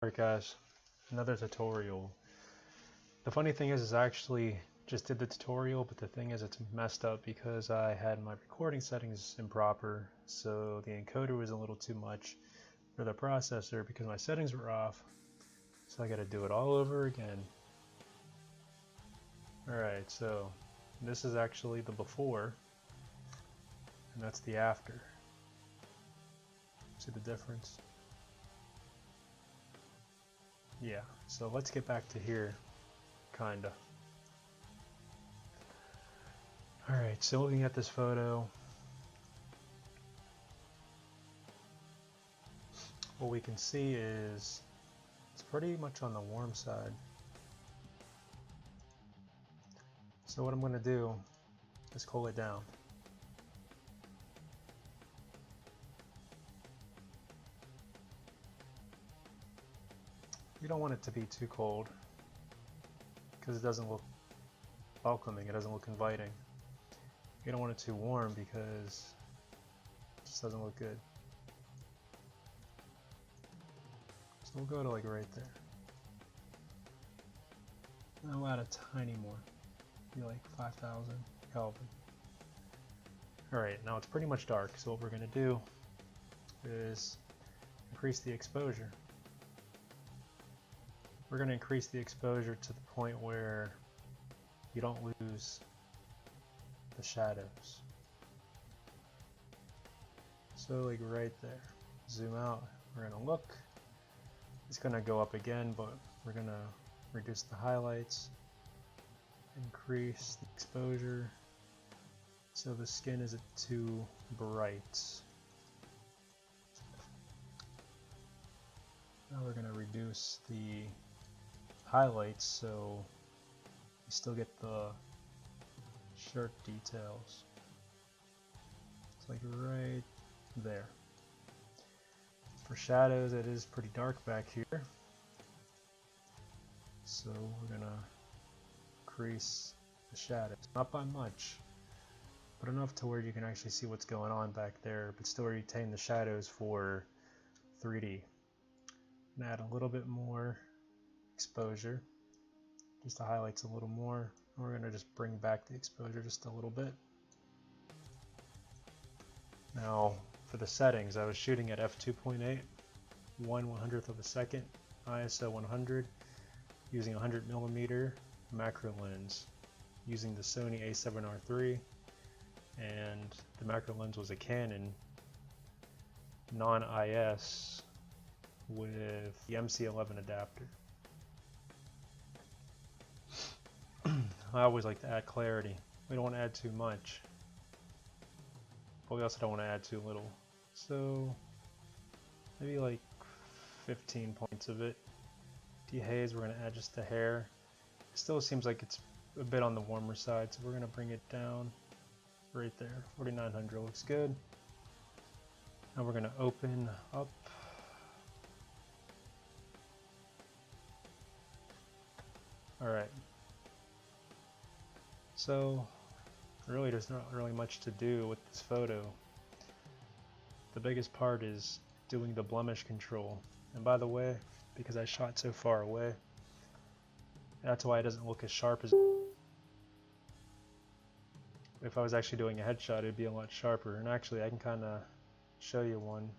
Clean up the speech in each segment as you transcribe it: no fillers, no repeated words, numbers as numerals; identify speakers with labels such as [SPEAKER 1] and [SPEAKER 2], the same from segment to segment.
[SPEAKER 1] Alright guys, another tutorial. The funny thing is I actually just did the tutorial, but the thing is it's messed up because I had my recording settings improper, so the encoder was a little too much for the processor because my settings were off, so I gotta do it all over again. Alright, so this is actually the before, and that's the after. See the difference? Yeah, so let's get back to here, kinda. Alright, so looking at this photo, what we can see is it's pretty much on the warm side. So what I'm going to do is cool it down. You don't want it to be too cold because it doesn't look welcoming, it doesn't look inviting. You don't want it too warm because it just doesn't look good. So we'll go to like right there. I'll add a tiny more, be like 5,000 Kelvin. Alright, now it's pretty much dark, so what we're going to do is increase the exposure. We're going to increase the exposure to the point where you don't lose the shadows. So like right there. Zoom out, we're going to look. It's going to go up again, but we're going to reduce the highlights, increase the exposure so the skin isn't too bright. Now we're going to reduce the highlights so you still get the shirt details. It's like right there. For shadows, it is pretty dark back here, so we're gonna increase the shadows, not by much, but enough to where you can actually see what's going on back there, but still retain the shadows for 3D. And add a little bit more exposure, just the highlights a little more. And we're gonna just bring back the exposure just a little bit. Now, for the settings, I was shooting at f2.8, 1/100th of a second, ISO 100, using 100mm macro lens, using the Sony a7R III, and the macro lens was a Canon non-IS with the MC11 adapter. I always like to add clarity. We don't want to add too much, but we also don't want to add too little. So maybe like 15 points of it. Dehaze, we're going to add just a hair. It still seems like it's a bit on the warmer side, so we're going to bring it down right there. 4900 looks good. Now we're going to open up. Alright. So really there's not really much to do with this photo. The biggest part is doing the blemish control. And by the way, because I shot so far away, that's why it doesn't look as sharp as if I was actually doing a headshot. It'd be a lot sharper. And actually I can kind of show you one.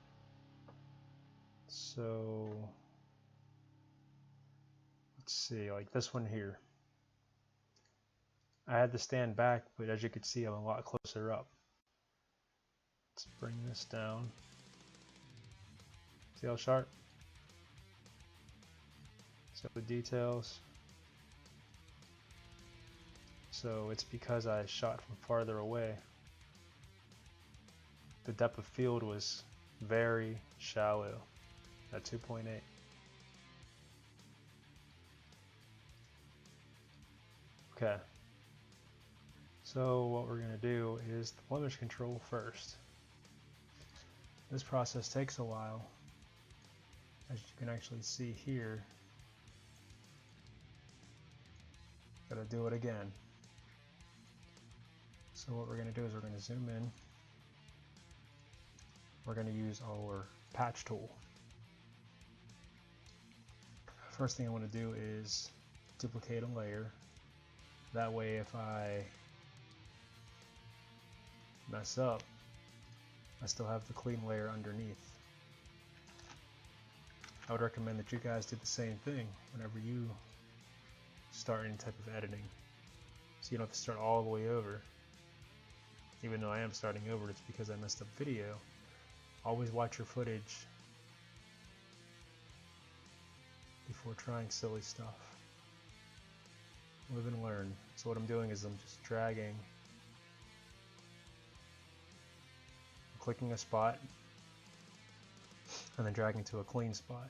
[SPEAKER 1] So let's see, like this one here. I had to stand back, but as you can see, I'm a lot closer up. Let's bring this down. See how sharp? So the details. So it's because I shot from farther away. The depth of field was very shallow at 2.8. Okay. So what we're going to do is the blemish control first. This process takes a while, as you can actually see here. Gotta do it again. So what we're going to do is we're going to zoom in. We're going to use our patch tool. first thing I want to do is duplicate a layer. That way if I mess up, I still have the clean layer underneath. I would recommend that you guys do the same thing whenever you start any type of editing, so you don't have to start all the way over. Even though I am starting over, it's because I messed up video. Always watch your footage before trying silly stuff. Live and learn. So what I'm doing is I'm just dragging, clicking a spot, and then dragging to a clean spot.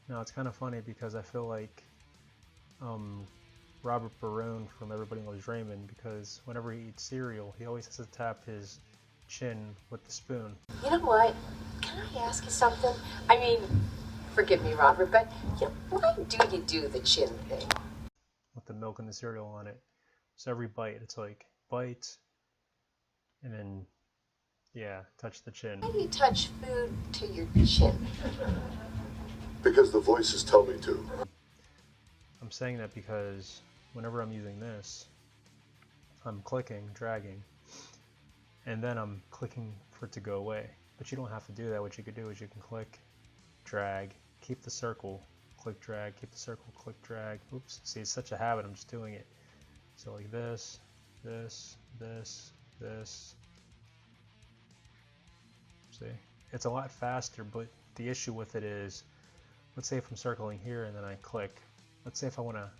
[SPEAKER 1] Now it's kind of funny because I feel like Robert Barone from Everybody Loves Raymond, because whenever he eats cereal, he always has to tap his chin with the spoon.
[SPEAKER 2] You know what? Can I ask you something? I mean, forgive me, Robert, but why do you do the chin thing?
[SPEAKER 1] With the milk and the cereal on it. So every bite, it's like bite, and then, yeah, touch the chin.
[SPEAKER 2] Why do you touch food to your chin?
[SPEAKER 3] Because the voices tell me to.
[SPEAKER 1] I'm saying that because whenever I'm using this, I'm clicking, dragging, and then I'm clicking for it to go away. But you don't have to do that. What you could do is you can click, drag, keep the circle, click, drag, keep the circle, click, drag. Oops, see, it's such a habit, I'm just doing it. So like this, this, this, this. See, it's a lot faster, but the issue with it is, let's say if I'm circling here and then I click, let's say if I want to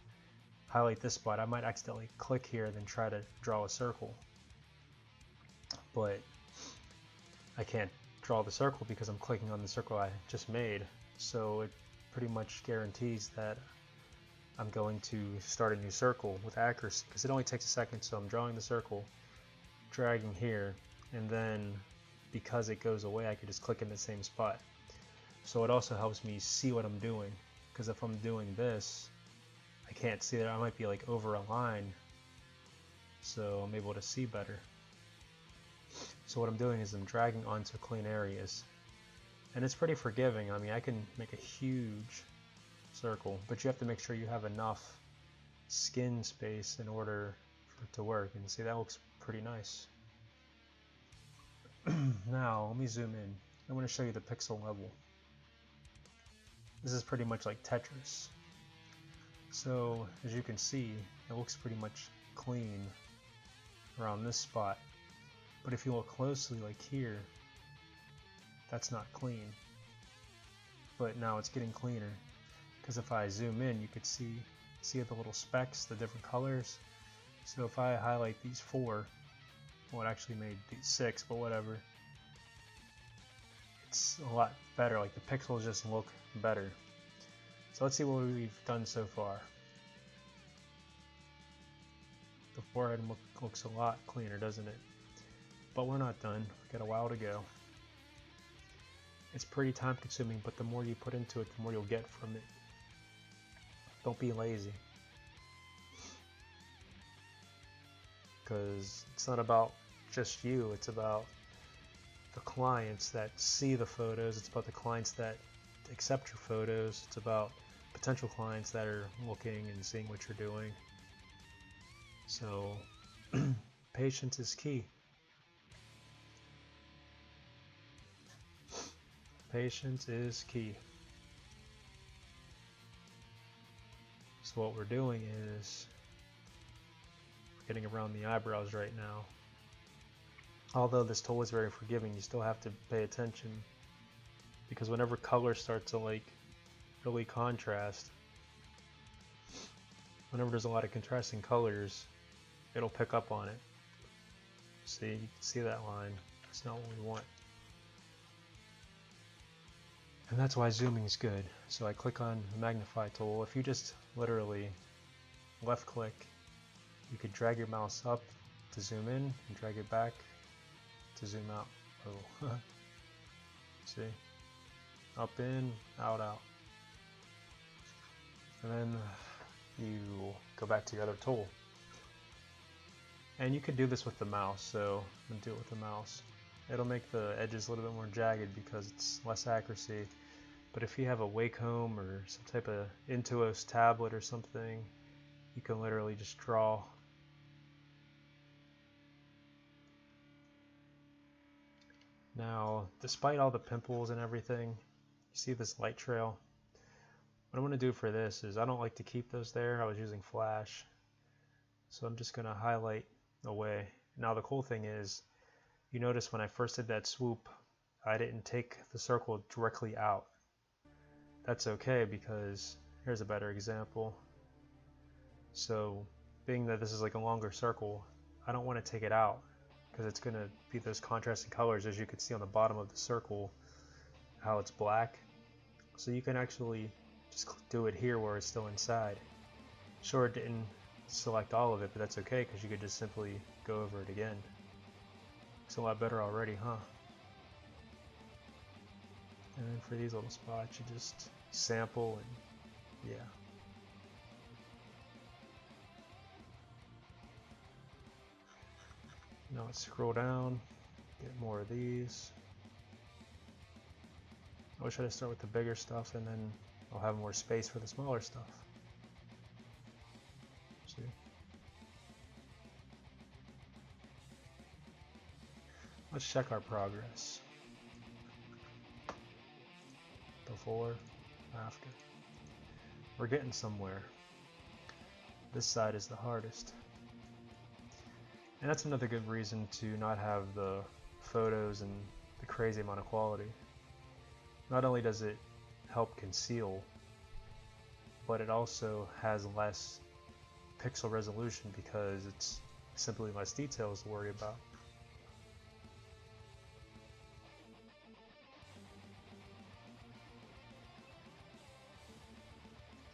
[SPEAKER 1] highlight this spot, I might accidentally click here and then try to draw a circle. But I can't draw the circle because I'm clicking on the circle I just made. So it pretty much guarantees that I'm going to start a new circle with accuracy, because it only takes a second. So I'm drawing the circle, dragging here, and then because it goes away, I can just click in the same spot. So it also helps me see what I'm doing, because if I'm doing this, I can't see that. I might be like over a line, so I'm able to see better. So what I'm doing is I'm dragging onto clean areas, and it's pretty forgiving. I mean, I can make a huge circle, but you have to make sure you have enough skin space in order for it to work. And see, that looks pretty nice. Now let me zoom in. I want to show you the pixel level. This is pretty much like Tetris. So as you can see, it looks pretty much clean around this spot. But if you look closely, like here, that's not clean. But now it's getting cleaner, because if I zoom in, you could see the little specks, the different colors. So if I highlight these 4, well, it actually made these 6, but whatever. It's a lot better, like the pixels just look better. So let's see what we've done so far. The forehead looks a lot cleaner, doesn't it? But we're not done. We've got a while to go. It's pretty time consuming, but the more you put into it, the more you'll get from it. Don't be lazy. Because it's not about just you, it's about the clients that see the photos, it's about the clients that accept your photos, it's about potential clients that are looking and seeing what you're doing. So patience is key. Patience is key. So what we're doing is we're getting around the eyebrows right now. Although this tool is very forgiving, you still have to pay attention, because whenever color starts to like really contrast, whenever there's a lot of contrasting colors, it'll pick up on it. See, you can see that line. That's not what we want. And that's why zooming is good. So I click on the magnify tool. If you just literally left click, you could drag your mouse up to zoom in and drag it back to zoom out. Oh, see? Up in, out, out. And then you go back to your other tool. And you could do this with the mouse, so I'm gonna do it with the mouse. It'll make the edges a little bit more jagged because it's less accuracy. But if you have a Wacom or some type of Intuos tablet or something, you can literally just draw. Now, despite all the pimples and everything, you see this light trail? What I'm going to do for this is I don't like to keep those there. I was using flash. So I'm just going to highlight away. Now the cool thing is, you notice when I first did that swoop, I didn't take the circle directly out. That's okay because here's a better example. So being that this is like a longer circle, I don't want to take it out because it's going to be those contrasting colors, as you can see on the bottom of the circle, how it's black. So you can actually just do it here where it's still inside. Sure, it didn't select all of it, but that's okay because you could just simply go over it again. It's a lot better already, huh? And then for these little spots, you just sample and yeah. Now let's scroll down, get more of these. I wish I'd start with the bigger stuff and then I'll have more space for the smaller stuff. See? Let's check our progress. Before, after. We're getting somewhere. This side is the hardest. And that's another good reason to not have the photos and the crazy amount of quality. Not only does it help conceal, but it also has less pixel resolution because it's simply less details to worry about.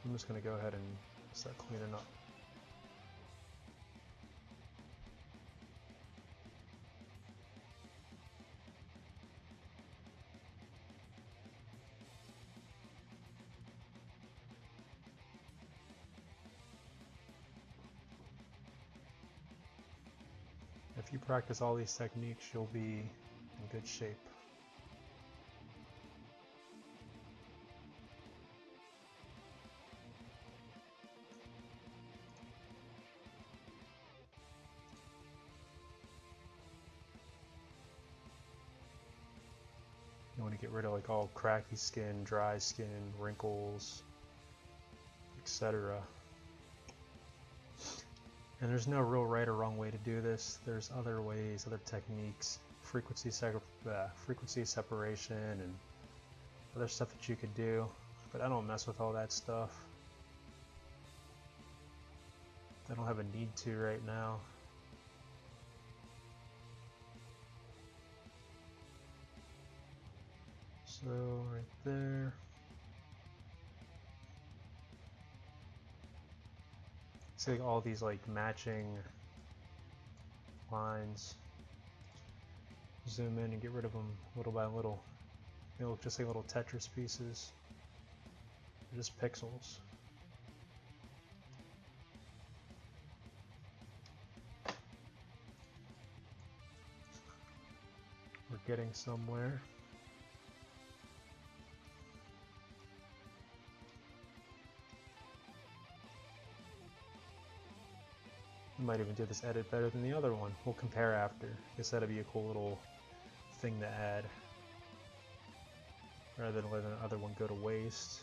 [SPEAKER 1] I'm just going to go ahead and start cleaning up. If you practice all these techniques, you'll be in good shape. You want to get rid of like all cracky skin, dry skin, wrinkles, etc. And there's no real right or wrong way to do this. There's other ways, other techniques, frequency separation and other stuff that you could do, but I don't mess with all that stuff. I don't have a need to right now. So right there. See like all these like matching lines. Zoom in and get rid of them little by little. They look just like little Tetris pieces. They're just pixels. We're getting somewhere. I might even do this edit better than the other one. We'll compare after. I guess that'd be a cool little thing to add, rather than letting the other one go to waste.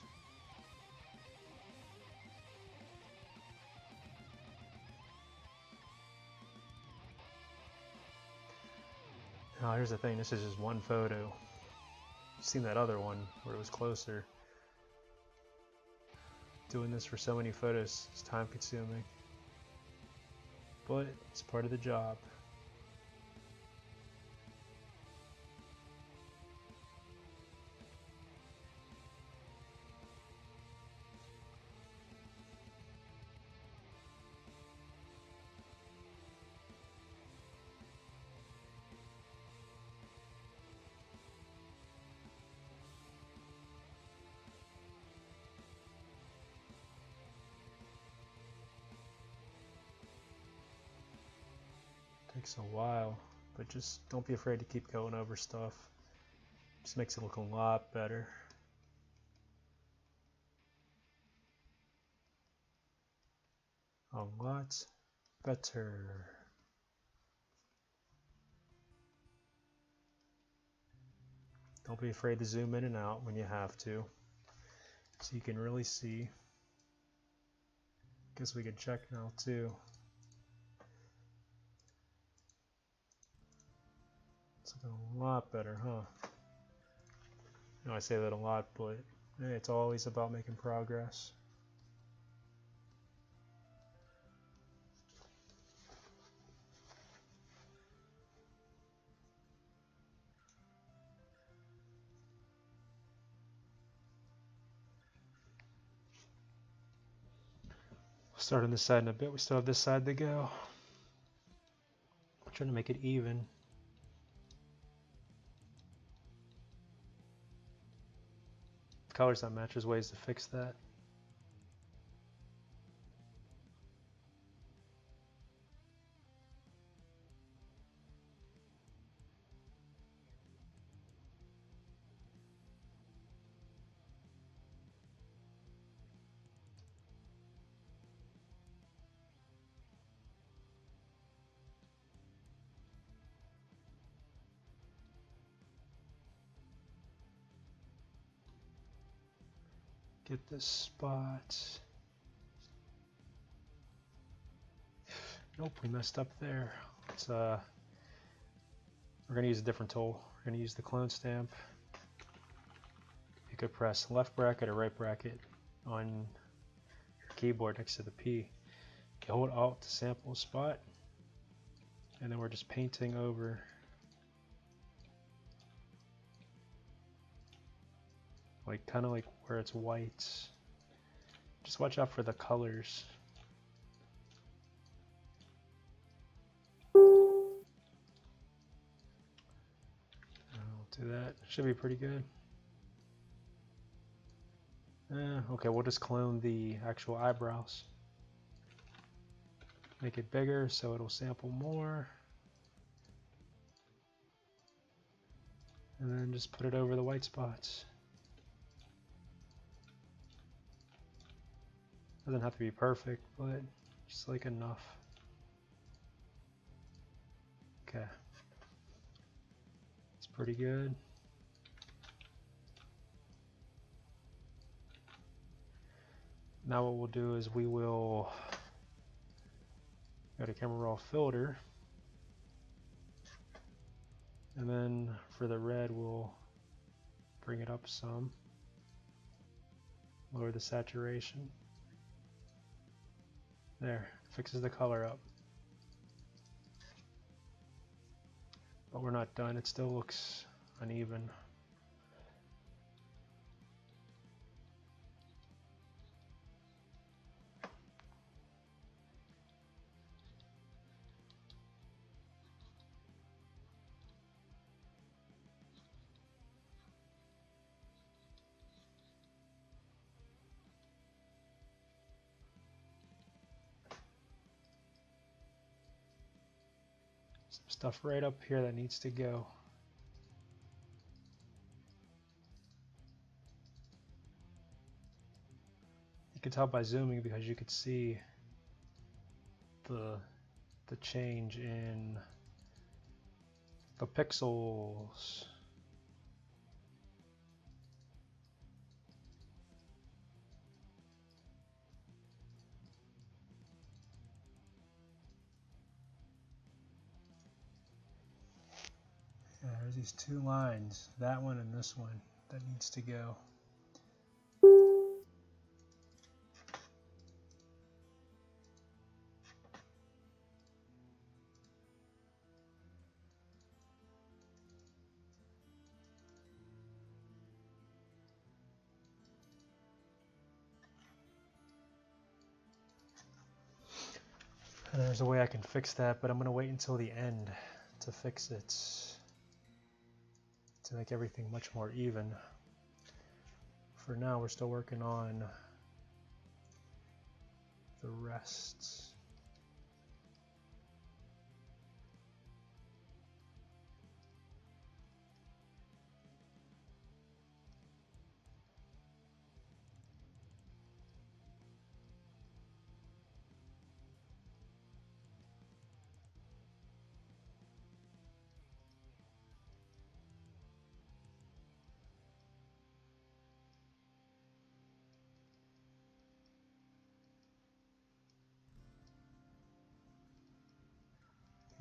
[SPEAKER 1] Now here's the thing, this is just one photo. You've seen that other one where it was closer. Doing this for so many photos is time consuming, but it's part of the job. Takes a while, but just don't be afraid to keep going over stuff. Just makes it look a lot better. a lot better. Don't be afraid to zoom in and out when you have to, so you can really see. Guess we could check now too. It's looking a lot better, huh? You know, I say that a lot, but hey, it's always about making progress. Start on this side in a bit. We still have this side to go. I'm trying to make it even. Colors that match, there's ways to fix that. Get this spot. Nope, we messed up there. Let's, we're gonna use a different tool. We're gonna use the clone stamp. You could press left bracket or right bracket on your keyboard next to the P. You hold Alt to sample a spot, and then we're just painting over. Like kind of like where it's white. Just watch out for the colors. I'll do that. Should be pretty good. Okay, we'll just clone the actual eyebrows. Make it bigger so it'll sample more. And then just put it over the white spots. Doesn't have to be perfect, but just like enough. Okay. It's pretty good. Now what we'll do is we will go to camera raw filter, and then for the red we'll bring it up some, lower the saturation. There, fixes the color up. But we're not done, it still looks uneven. Some stuff right up here that needs to go. You can tell by zooming because you could see the change in the pixels. Yeah, there's these two lines, that one and this one, that needs to go. And there's a way I can fix that, but I'm going to wait until the end to fix it, to make everything much more even. For now, we're still working on the rest.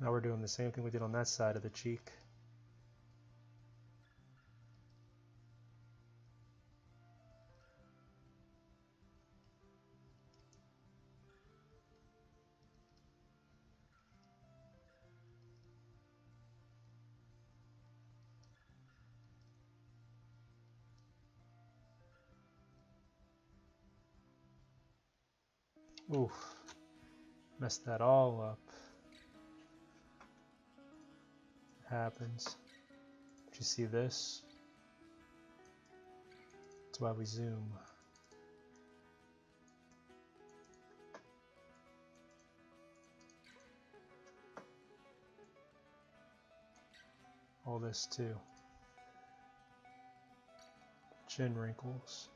[SPEAKER 1] Now we're doing the same thing we did on that side of the cheek. Oof, messed that all up. It happens. Did you see this? That's why we zoom. All this too. Chin wrinkles.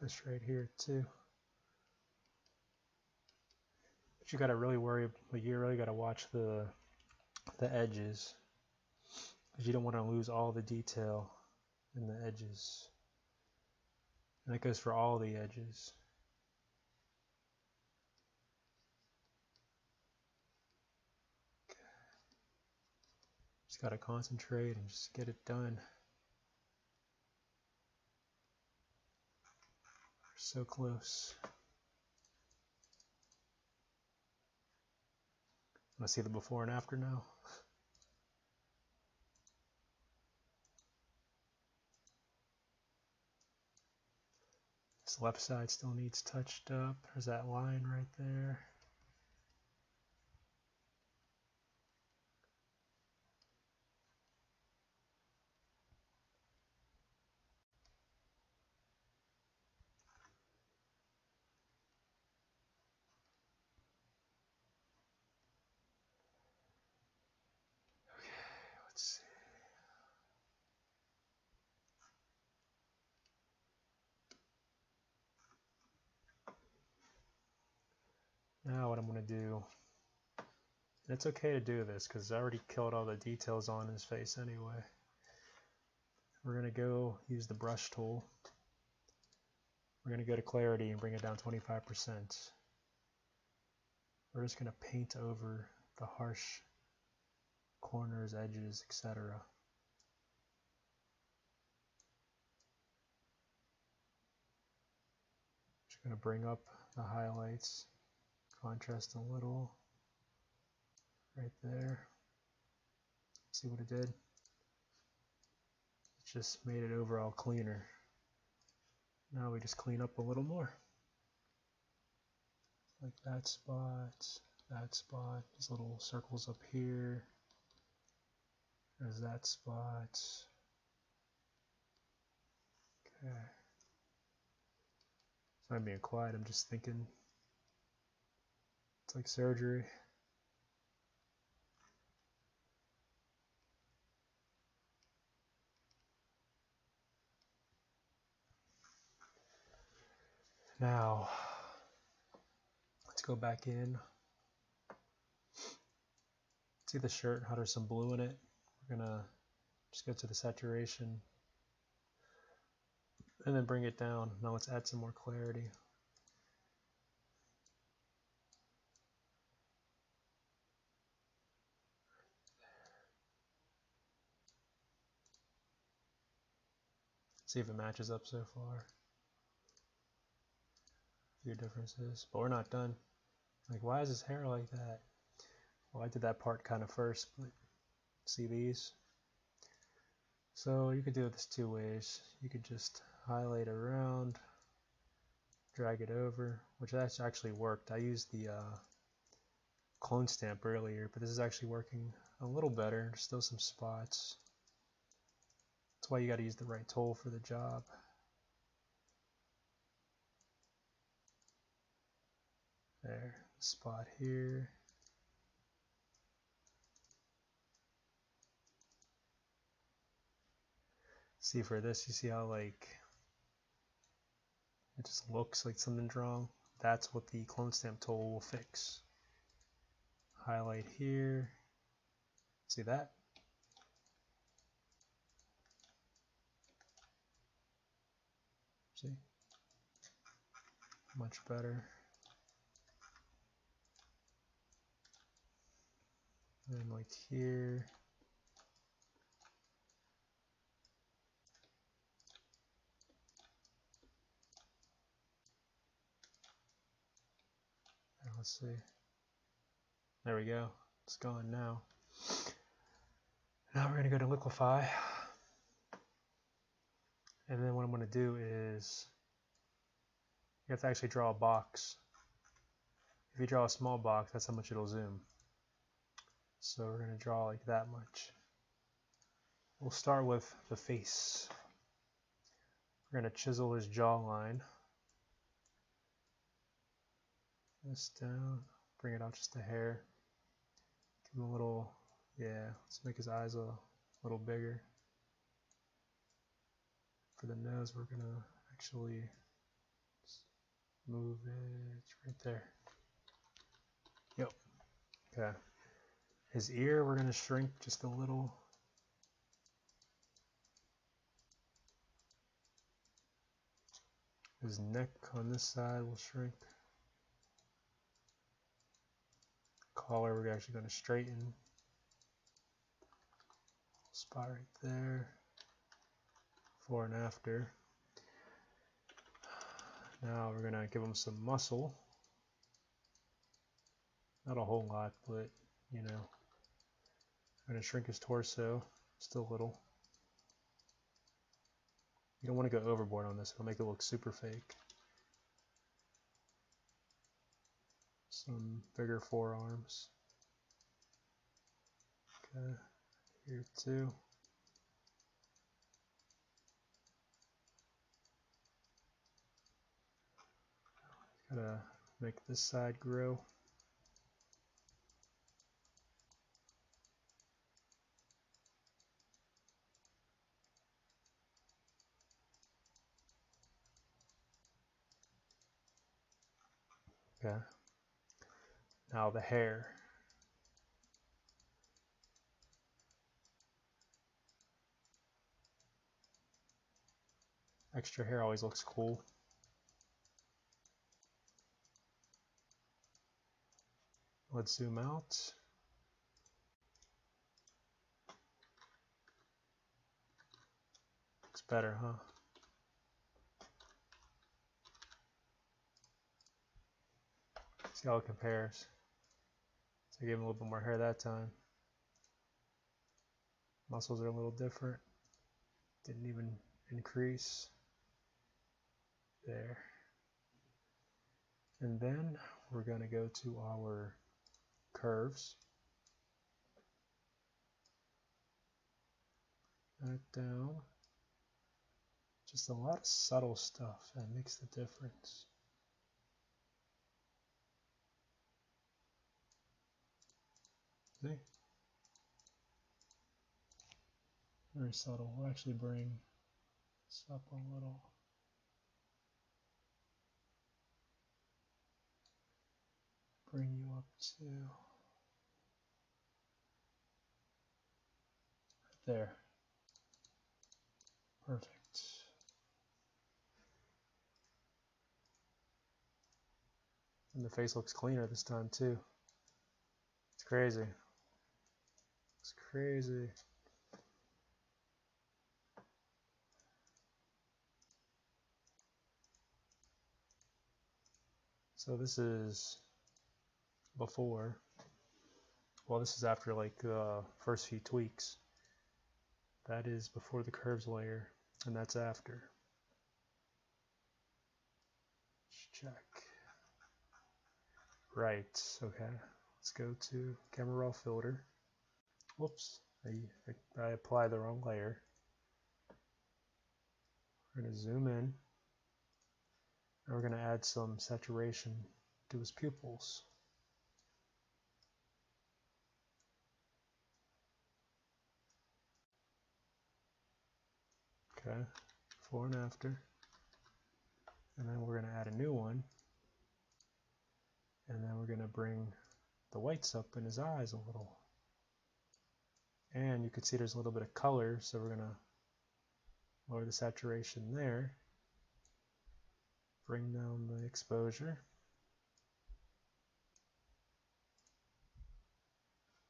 [SPEAKER 1] This right here too. But you gotta really worry, but you really gotta watch the edges, because you don't want to lose all the detail in the edges. And that goes for all the edges. Just gotta concentrate and just get it done. We're so close. Want to see the before and after now? This left side still needs touched up. There's that line right there. Okay, let's see. Now what I'm going to do, and it's okay to do this because I already killed all the details on his face anyway. We're going to go use the brush tool. We're going to go to clarity and bring it down 25%. We're just going to paint over the harsh corners, edges, etc. Just going to bring up the highlights, contrast a little right there. See what it did? It just made it overall cleaner. Now we just clean up a little more. Like that spot, these little circles up here. There's that spot. Okay. So I'm being quiet, I'm just thinking. It's like surgery. Now, let's go back in. See the shirt, how there's some blue in it? We're gonna just go to the saturation and then bring it down. Now let's add some more clarity. See if it matches up so far. A few differences, but we're not done. Like, why is his hair like that? Well, I did that part kind of first, but see these? So you could do this two ways. You could just highlight around, drag it over, which that's actually worked. I used the clone stamp earlier, but this is actually working a little better. There's still some spots. That's why you got to use the right tool for the job. There. spot here. See, for this, you see how like it just looks like something's wrong? That's what the clone stamp tool will fix. Highlight here. See that? See? Much better. And like here. And let's see. There we go. It's gone now. Now we're going to go to liquify. And then what I'm going to do is you have to actually draw a box. If you draw a small box, that's how much it'll zoom. So we're going to draw like that much. We'll start with the face. We're going to chisel his jawline. This down, bring it out just a hair. Give him a little, yeah, let's make his eyes a little bigger. For the nose, we're going to actually move it right there. Yep. Okay. His ear, we're going to shrink just a little. His neck on this side will shrink. Collar, we're actually going to straighten. Spot right there. Before and after. Now we're going to give him some muscle. Not a whole lot, but you know. I'm going to shrink his torso just a little. You don't want to go overboard on this, it'll make it look super fake. Some bigger forearms. Okay, here too. Gotta make this side grow. Okay. Now the hair. Extra hair always looks cool. Let's zoom out. Looks better, huh? See how it compares. So I gave him a little bit more hair that time. Muscles are a little different. Didn't even increase. There. And then we're going to go to our curves. That down. Just a lot of subtle stuff that makes the difference. See? Very subtle. We'll actually bring this up a little. Bring you up to right there. Perfect. And the face looks cleaner this time too. It's crazy. It's crazy. So this is before. Well, this is after like the first few tweaks. That is before the curves layer, and that's after. Let's check. Right, okay. Let's go to camera raw filter. Whoops, I applied the wrong layer. We're going to zoom in, and we're going to add some saturation to his pupils. Okay, before and after. And then we're going to add a new one. And then we're going to bring the whites up in his eyes a little. And you can see there's a little bit of color, so we're going to lower the saturation there. Bring down the exposure.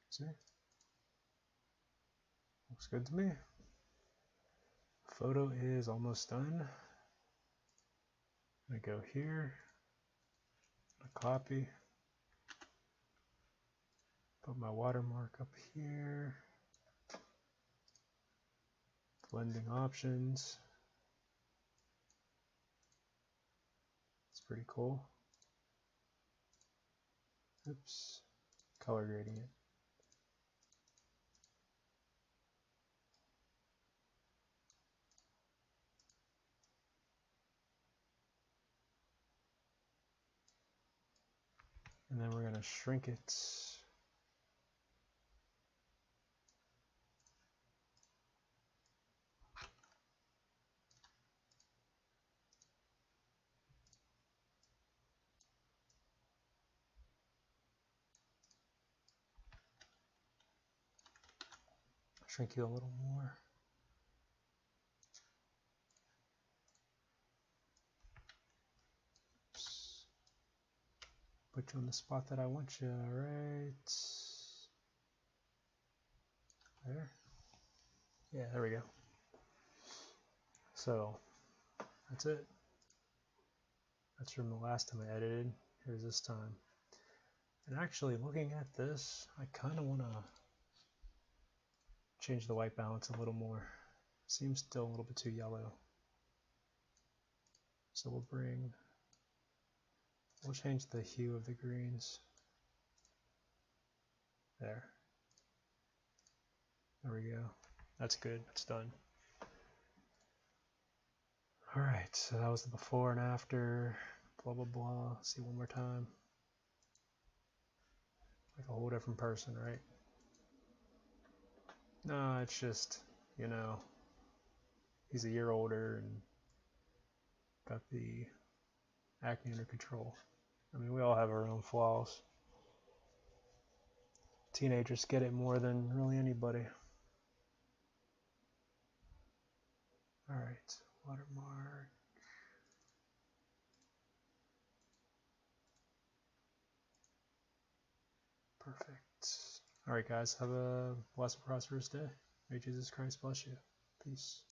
[SPEAKER 1] See? Looks good to me. Photo is almost done. I'm going to go here, copy, put my watermark up here, blending options. It's pretty cool. Oops, color gradient. And then we're going to shrink it. Shrink you a little more. Oops. Put you on the spot that I want you, right there. Yeah, there we go. So that's it. That's from the last time I edited. Here's this time. And actually, looking at this, I kind of want to change the white balance a little more. Seems still a little bit too yellow. So we'll change the hue of the greens. There. There we go. That's good. It's done. Alright, so that was the before and after. Blah, blah, blah. Let's see one more time. Like a whole different person, right? No, it's just, you know, he's a year older and got the acne under control. I mean, we all have our own flaws. Teenagers get it more than really anybody. Alright, watermark. Perfect. Alright guys, have a blessed and prosperous day. May Jesus Christ bless you. Peace.